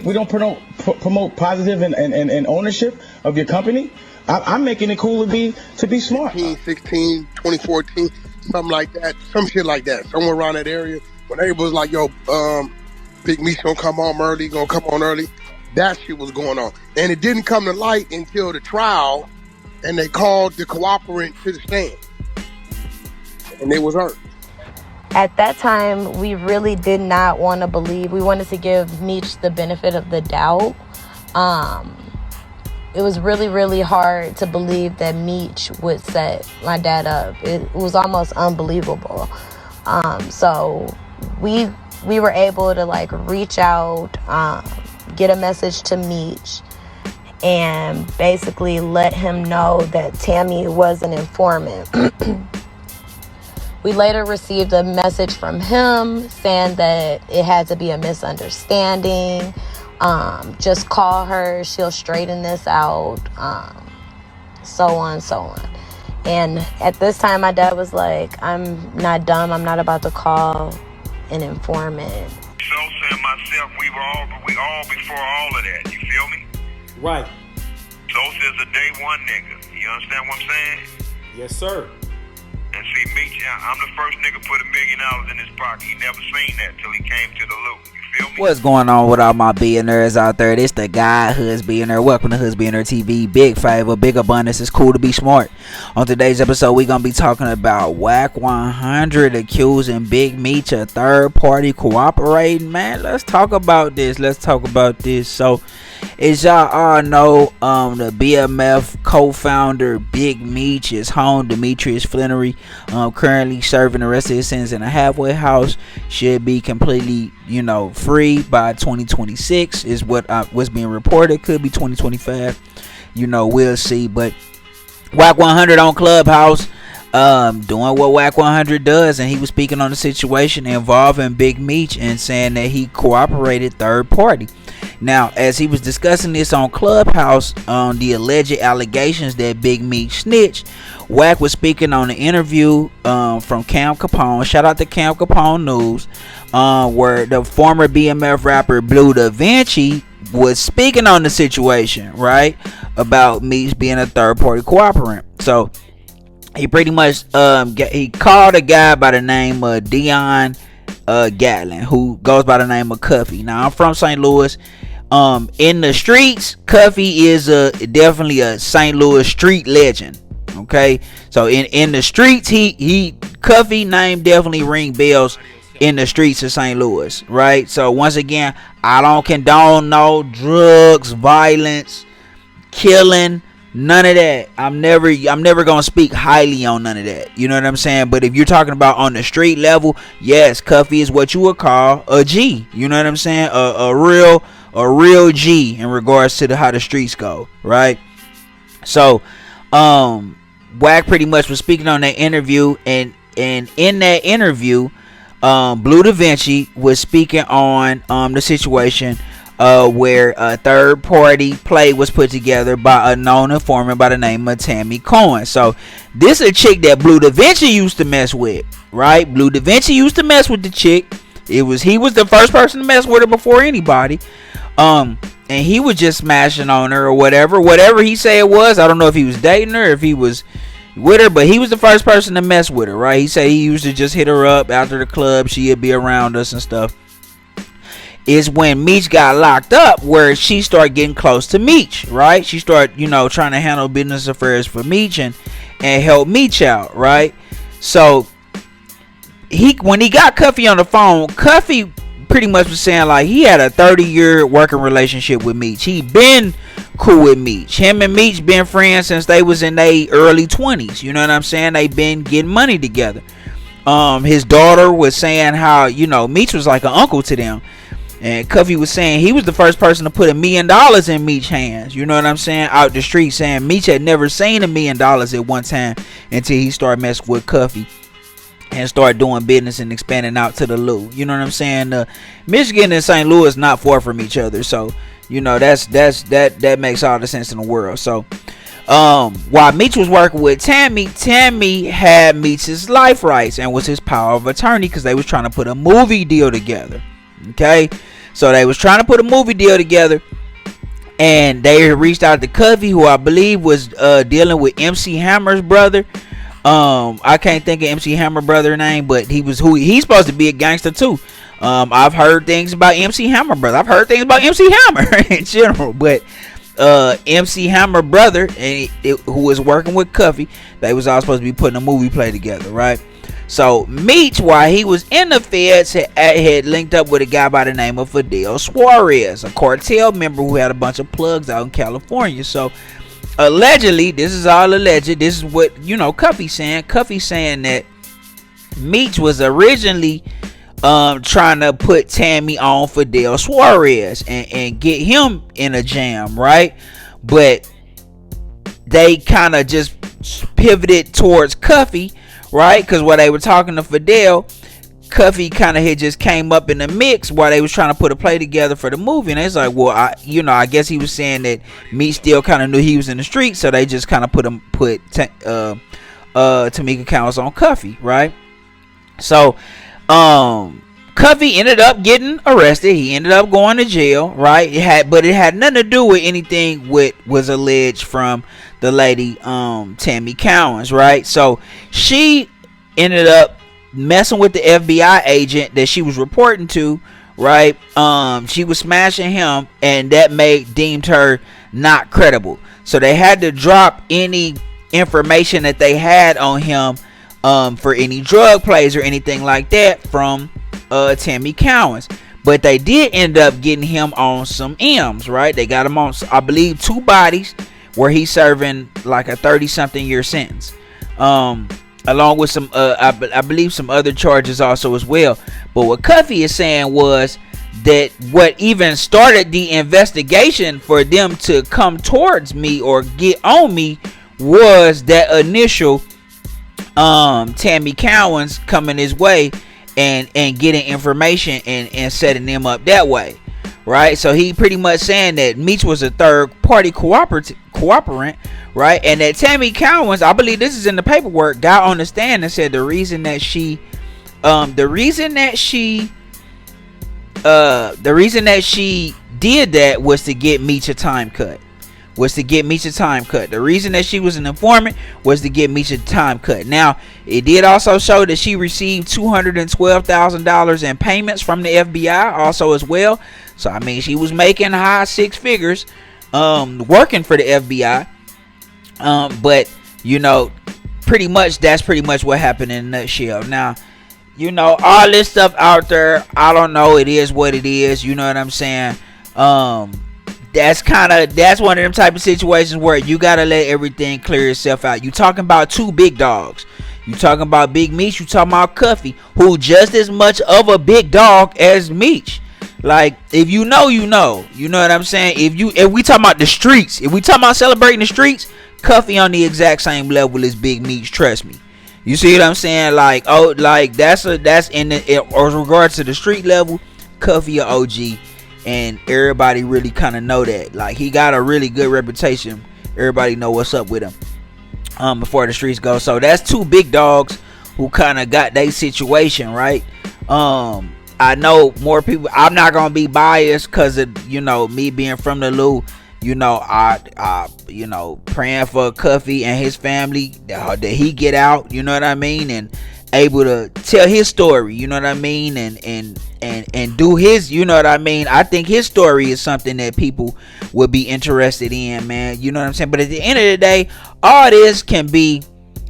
we don't promote positive and ownership of your company. I'm making it cool to be smart. 2016, 2014, something like that, some shit like that, somewhere around that area. When everybody was like, "Yo, Big Meech gonna come on early," that shit was going on, and it didn't come to light until the trial, and they called the cooperant to the stand, and they was hurt. At that time, we really did not want to believe. We wanted to give Meech the benefit of the doubt. It was really, really hard to believe that Meech would set my dad up. It was almost unbelievable. So we were able to like reach out, get a message to Meech, and basically let him know that Tammy was an informant. We later received a message from him saying that it had to be a misunderstanding. Just call her, she'll straighten this out, so on. And at this time, my dad was like, I'm not dumb, I'm not about to call an informant. Sosa and myself, we all before all of that, you feel me? Right. Sosa is a day one nigga, you understand what I'm saying? Yes, sir. And see, Meech, I'm the first nigga put $1 million in his pocket. He never seen that till he came to the loop. You feel me? What's going on with all my billionaires out there? This the guy, Hoods Billionaire. Welcome to Hoods Billionaire TV. Big favor, big abundance. It's cool to be smart. On today's episode, we're going to be talking about Wack 100 accusing Big Meech of third party cooperating. Man, let's talk about this. So, as y'all all know, the BMF co-founder Big Meech is home. Demetrius Flannery, currently serving the rest of his sentence in a halfway house, should be completely, free by 2026 is what's being reported. Could be 2025. We'll see. But Wack 100 on Clubhouse, doing what Wack 100 does, and he was speaking on the situation involving Big Meech and saying that he cooperated third party. Now, as he was discussing this on Clubhouse on the alleged allegations that Big Meech snitched, Wack was speaking on an interview from Cam Capone. Shout out to Cam Capone News, where the former BMF rapper Blue Da Vinci was speaking on the situation, right, about Meech being a third party cooperant. So he pretty much he called a guy by the name of Dionne Gatling, who goes by the name of Cuffy. Now, I'm from St. Louis. In the streets, Cuffy is definitely a St. Louis street legend. Okay, so in the streets, Cuffy name definitely ring bells in the streets of St. Louis, right? So once again, I don't condone no drugs, violence, killing, none of that. I'm never gonna speak highly on none of that. You know what I'm saying? But if you're talking about on the street level, yes, Cuffy is what you would call a G. You know what I'm saying? A real G in regards to how the streets go, right? So, Wack pretty much was speaking on that interview, and in that interview, Blue Da Vinci was speaking on the situation where a third party play was put together by a known informant by the name of Tammy Cohen. So this is a chick that Blue Da Vinci used to mess with, right? Blue Da Vinci used to mess with the chick. He was the first person to mess with her before anybody. And he was just smashing on her or whatever he said it was. I don't know if he was dating her, if he was with her, but he was the first person to mess with her, right? He said he used to just hit her up after the club. She'd be around us and stuff. Is when Meech got locked up where she started getting close to Meech, right? She started, trying to handle business affairs for Meech and help Meech out, right? So when he got Cuffy on the phone, Cuffy pretty much was saying like he had a 30-year working relationship with Meech. He been cool with Meech. Him and Meech been friends since they was in their early 20s. You know what I'm saying? They been getting money together. His daughter was saying how, Meech was like an uncle to them. And Cuffy was saying he was the first person to put $1 million in Meech's hands. You know what I'm saying? Out the street, saying Meech had never seen $1 million at one time until he started messing with Cuffy and start doing business and expanding out to the Lou. You know what I'm saying? Michigan and St. Louis not far from each other, so that makes all the sense in the world. So while Meech was working with Tammy had Meech's life rights and was his power of attorney because they was trying to put a movie deal together. Okay, So they was trying to put a movie deal together, and they reached out to Cuffy, who I believe was dealing with MC Hammer's brother. I can't think of MC Hammer brother name, but he's supposed to be a gangster too. I've heard things about MC Hammer brother. I've heard things about MC Hammer in general, but MC Hammer brother, who was working with Cuffy, they was all supposed to be putting a movie play together, right? So Meech, while he was in the feds, had linked up with a guy by the name of Fidel Suarez, a cartel member who had a bunch of plugs out in California. So allegedly, this is all alleged. This is what Cuffy saying. Cuffy saying that Meech was originally trying to put Tammy on Fidel Suarez and get him in a jam, right? But they kind of just pivoted towards Cuffy, right? Because while they were talking to Fidel, Cuffy kind of had just came up in the mix while they was trying to put a play together for the movie. And it's like, well, I guess he was saying that Meech still kind of knew he was in the street, so they just kind of put Tamika Counts on Cuffy, right? So Cuffy ended up getting arrested. He ended up going to jail, right? But it had nothing to do with anything was alleged from the lady Tammy Cowens, right? So she ended up messing with the FBI agent that she was reporting to, right? She was smashing him, and that deemed her not credible. So they had to drop any information that they had on him for any drug plays or anything like that from Tammy Cowens. But they did end up getting him on some M's, right? They got him on, I believe, 2 bodies where he's serving like a 30-something year sentence, along with some I believe some other charges also as well. But what Cuffy is saying was that what even started the investigation for them to come towards me or get on me was that initial Tammy Cowens coming his way and getting information and setting them up that way, right? So he pretty much saying that Meech was a third party cooperant, right? And that Tammy Cowens, I believe this is in the paperwork, got on the stand and said the reason that she did that was to get Meech a time cut. The reason that she was an informant was to get Meech a time cut. Now, it did also show that she received $212,000 in payments from the FBI also as well. So, I mean, she was making high 6 figures working for the FBI. But, pretty much that's pretty much what happened in a nutshell. Now, all this stuff out there, I don't know. It is what it is. You know what I'm saying? That's one of them type of situations where you gotta let everything clear itself out. You talking about 2 big dogs. You talking about Big Meech. You talking about Cuffy, who just as much of a big dog as Meech. Like, if you know, you know. You know what I'm saying? If we talking about the streets, if we talking about celebrating the streets, Cuffy on the exact same level as Big Meech. Trust me. You see what I'm saying? Like, that's in regards to the street level, Cuffy a OG. And everybody really kind of know that. Like, he got a really good reputation. Everybody know what's up with him before the streets go. So that's 2 big dogs who kind of got their situation, right? I know more people. I'm not gonna be biased because of me being from the Lou. I praying for Cuffy and his family that he get out. You know what I mean? And able to tell his story, you know what I mean, and do his, you know what I mean. I think his story is something that people would be interested in, man. You know what I'm saying? But at the end of the day, all this can be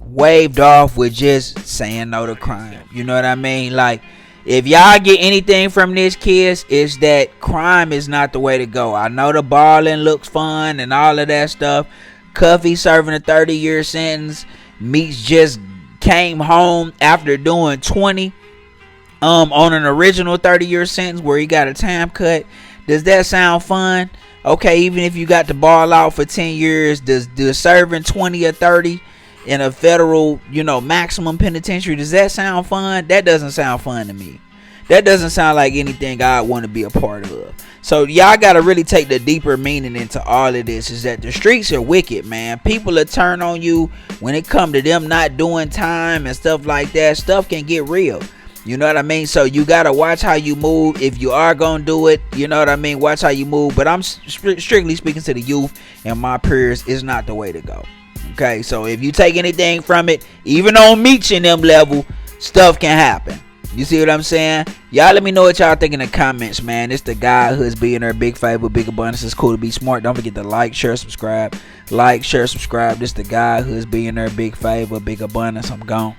waved off with just saying no to crime. You know what I mean? Like, if y'all get anything from this, kids, is that crime is not the way to go. I know the balling looks fun and all of that stuff. Cuffy serving a 30-year sentence. Meech just came home after doing 20 on an original 30-year sentence where he got a time cut. Does that sound fun? Okay, even if you got to ball out for 10 years, does serving 20 or 30 in a federal, maximum penitentiary, does that sound fun? That doesn't sound fun to me. That doesn't sound like anything I want to be a part of. So y'all got to really take the deeper meaning into all of this, is that the streets are wicked, man. People will turn on you when it come to them not doing time and stuff like that. Stuff can get real. You know what I mean? So you gotta watch how you move. If you are gonna do it, you know what I mean, watch how you move. But I'm strictly speaking to the youth and my peers, is not the way to go. Okay, so if you take anything from it, even on Meech and them level, stuff can happen. You see what I'm saying? Y'all let me know what y'all think in the comments, man. It's the guy who's being her big favor, big abundance. It's cool to be smart. Don't forget to like, share, subscribe. Like, share, subscribe. This the guy who's being her big favor, big abundance. I'm gone.